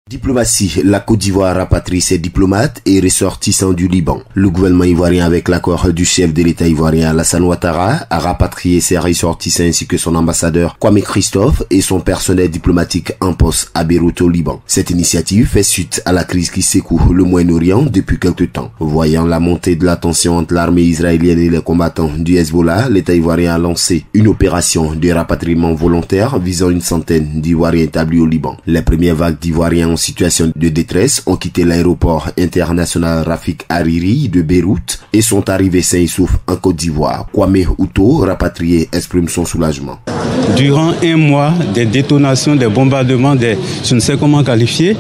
Diplomatie, la Côte d'Ivoire rapatrie ses diplomates et ressortissants du Liban. Le gouvernement ivoirien, avec l'accord du chef de l'État ivoirien Alassane Ouattara, a rapatrié ses ressortissants ainsi que son ambassadeur Kwame Christophe et son personnel diplomatique en poste à Beyrouth au Liban. Cette initiative fait suite à la crise qui secoue le Moyen-Orient depuis quelque temps. Voyant la montée de la tension entre l'armée israélienne et les combattants du Hezbollah, l'État ivoirien a lancé une opération de rapatriement volontaire visant une centaine d'Ivoiriens établis au Liban. Les premières vagues d'Ivoiriens en situation de détresse ont quitté l'aéroport international Rafik Hariri de Beyrouth et sont arrivés sains et saufs en Côte d'Ivoire. Kwame Outo, rapatrié, exprime son soulagement. Durant un mois, des détonations, des bombardements, je ne sais comment qualifier,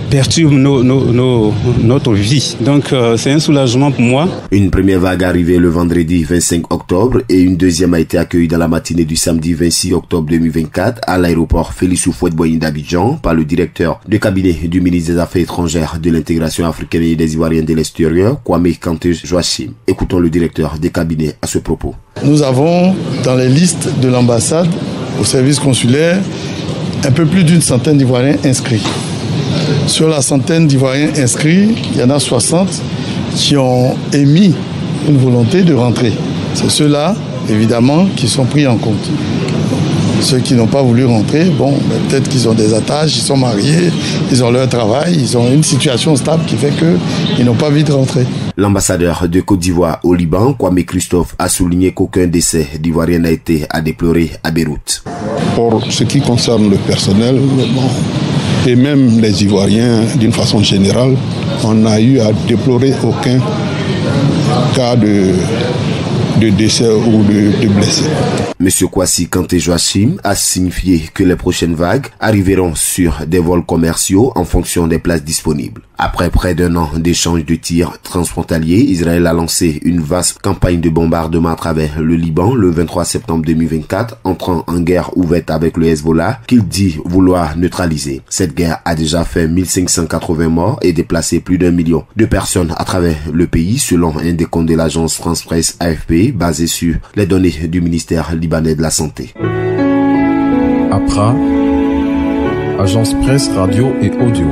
perturbe notre vie. Donc c'est un soulagement pour moi. Une première vague arrivée le vendredi 25 octobre et une deuxième a été accueillie dans la matinée du samedi 26 octobre 2024 à l'aéroport Félix Houphouët-Boigny d'Abidjan par le directeur de cabinet du ministre des Affaires étrangères, de l'intégration africaine et des Ivoiriens de l'extérieur, Kwame Kanté Joachim. Écoutons le directeur des cabinets à ce propos. Nous avons dans les listes de l'ambassade au service consulaire un peu plus d'une centaine d'Ivoiriens inscrits. Sur la centaine d'Ivoiriens inscrits, il y en a 60 qui ont émis une volonté de rentrer. C'est ceux-là, évidemment, qui sont pris en compte. Ceux qui n'ont pas voulu rentrer, peut-être qu'ils ont des attaches, ils sont mariés, ils ont leur travail, ils ont une situation stable qui fait qu'ils n'ont pas envie de rentrer. L'ambassadeur de Côte d'Ivoire au Liban, Kwame Christophe, a souligné qu'aucun décès d'Ivoiriens n'a été à déplorer à Beyrouth. Pour ce qui concerne le personnel, et même les Ivoiriens d'une façon générale, on n'a eu à déplorer aucun cas de décès ou de blessés. Monsieur Kwasi Kanté Joachim a signifié que les prochaines vagues arriveront sur des vols commerciaux en fonction des places disponibles. Après près d'un an d'échanges de tirs transfrontaliers, Israël a lancé une vaste campagne de bombardement à travers le Liban le 23 septembre 2024, entrant en guerre ouverte avec le Hezbollah qu'il dit vouloir neutraliser. Cette guerre a déjà fait 1580 morts et déplacé plus d'1 million de personnes à travers le pays, selon un décompte de l'agence France-Presse AFP, basé sur les données du ministère libanais de la Santé. Accra, agence presse, radio et audio.